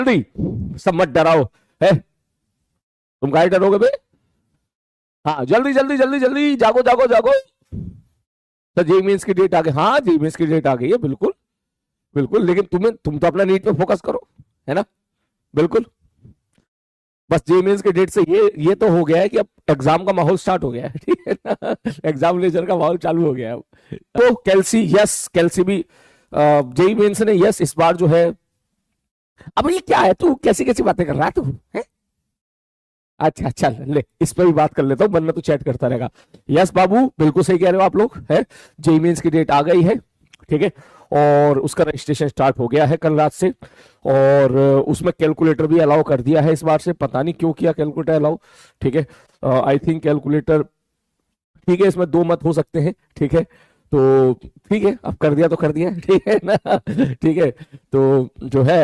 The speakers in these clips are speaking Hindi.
जल्दी, सब मत डराओ है, तुम काहे डरोगे बे? हाँ जल्दी जल्दी जल्दी जल्दी, जागो जागो जागो। तो जेई मेंस की डेट आ गई, हाँ जेई मेंस की डेट आ गई है, बिल्कुल बिल्कुल, लेकिन तुम तो अपना नीट पे फोकस करो, है ना? बिल्कुल। बस जेई मेंस के डेट से ये तो हो गया है कि अब एग्जाम का माहौल स्टार्ट हो गया है, ठीक है ना? एग्जामिनेशन का माहौल चालू हो गया है अब। तो कैलसी, यस कैलसी भी, जेई मेंस ने यस इस बार जो है। अब ये क्या है, तू कैसी कैसी बातें कर रहा है तू, है? अच्छा चल ले, इस पर भी बात कर लेता हूँ, वरना तो चैट करता रहेगा। यस बाबू, बिल्कुल सही कह रहे हो आप लोग, है जेई मेंस की डेट आ गई है, ठीक है, और उसका रजिस्ट्रेशन स्टार्ट हो गया है कल रात से। और उसमें कैलकुलेटर भी अलाउ कर दिया है इस बार से, पता नहीं क्यों किया कैलकुलेटर अलाउ, ठीक है। आई थिंक कैलकुलेटर, ठीक है, इसमें दो मत हो सकते हैं, ठीक है, तो ठीक है, अब कर दिया तो कर दिया, ठीक है ना? ठीक है, तो जो है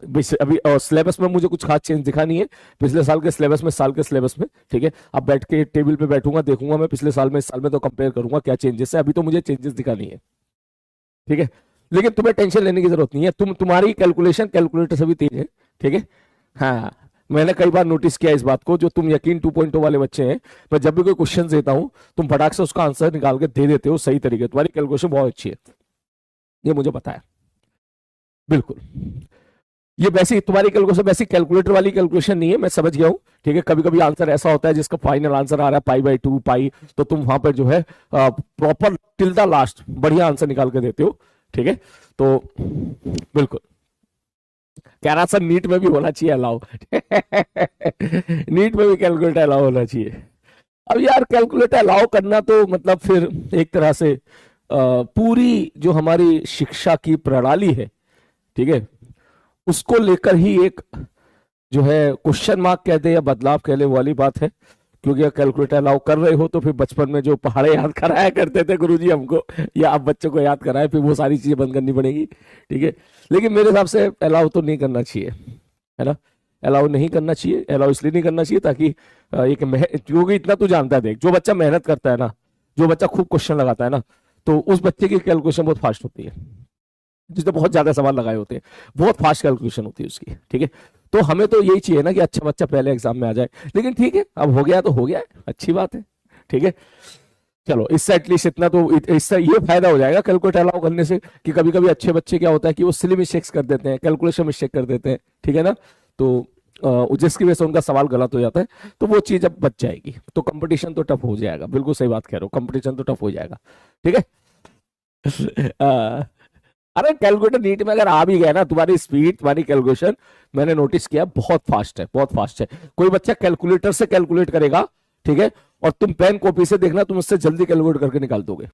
अभी सिलेबस में मुझे कुछ खास चेंज दिखा नहीं है, पिछले साल के सिलेबस में, साल के सिलेबस में, ठीक है। अब बैठ के टेबल पे बैठूंगा, देखूंगा मैं पिछले साल में इस साल में, तो कंपेयर करूंगा क्या चेंजेस है, अभी तो मुझे चेंजेस दिखा नहीं है, ठीक है। लेकिन तुम्हें टेंशन लेने की जरूरत नहीं है, तुम्हारी कैलकुलेशन कैलकुलेटर से भी तेज है, ठीक है। हाँ, मैंने कई बार नोटिस किया इस बात को, जो तुम यकीन 2.0 वाले बच्चे हैं, मैं जब भी कोई क्वेश्चन देता हूं, तुम फटाक से उसका आंसर निकाल के दे देते हो सही तरीके, तुम्हारी कैलकुलेशन बहुत अच्छी है, ये मुझे पता है, बिल्कुल। ये वैसी तुम्हारी कैलकुलेशन वैसी कैलकुलेटर वाली कैलकुलेशन नहीं है, मैं समझ गया हूँ, ठीक है। कभी कभी आंसर ऐसा होता है जिसका फाइनल आंसर आ रहा है पाई/2 पाई, तो तुम वहां पर जो है प्रॉपर टिल द लास्ट बढ़िया आंसर निकाल के देते हो, ठीक है। तो बिल्कुल कह रहा सर नीट में भी होना चाहिए अलाउ। नीट में भी कैलकुलेटर अलाउ होना चाहिए। अब यार कैलकुलेटर अलाउ करना तो मतलब फिर एक तरह से पूरी जो हमारी शिक्षा की प्रणाली है, ठीक है, उसको लेकर ही एक जो है क्वेश्चन मार्क कह दे या बदलाव कह ले, वाली बात है। क्योंकि अगर कैलकुलेटर अलाउ कर रहे हो तो फिर बचपन में जो पहाड़े याद कराया करते थे गुरुजी हमको, या आप बच्चों को याद कराए, फिर वो सारी चीजें बंद करनी पड़ेगी, ठीक है। लेकिन मेरे हिसाब से अलाउ तो नहीं करना चाहिए, है ना? अलाउ नहीं करना चाहिए, अलाउ इसलिए नहीं करना चाहिए ताकि क्योंकि इतना तू जानता है, देख जो बच्चा मेहनत करता है ना, जो बच्चा खूब क्वेश्चन लगाता है ना, तो उस बच्चे की कैलकुलेशन बहुत फास्ट होती है, जिसने बहुत ज्यादा सवाल लगाए होते हैं, बहुत फास्ट कैलकुलेशन होती है उसकी, ठीक है। तो हमें तो यही चाहिए ना कि अच्छा बच्चा पहले एग्जाम में आ जाए, लेकिन ठीक है, अब हो गया तो हो गया है, अच्छी बात है, ठीक है। चलो इससे एटलीस्ट इतना तो इससे ये फायदा हो जाएगा कैलकुलेटर अलाउ करने से, कि कभी कभी अच्छे बच्चे क्या होता है कि वो सिली मिस्टेक्स कर देते हैं, कैलकुलेशन मिस्टेक कर देते हैं, ठीक है ना? तो जिसकी वजह से उनका सवाल गलत हो जाता है, तो वो चीज अब बच जाएगी, तो कंपटीशन तो टफ हो जाएगा, बिल्कुल सही बात कह रहे हो, कंपटीशन तो टफ हो जाएगा, ठीक है। अरे कैलकुलेटर नीट में अगर आ भी गया ना, तुम्हारी स्पीड, तुम्हारी कैलकुलेशन मैंने नोटिस किया बहुत फास्ट है, बहुत फास्ट है। कोई बच्चा कैलकुलेटर से कैलकुलेट करेगा, ठीक है, और तुम पेन कॉपी से देखना, तुम उससे जल्दी कैलकुलेट करके निकाल दोगे,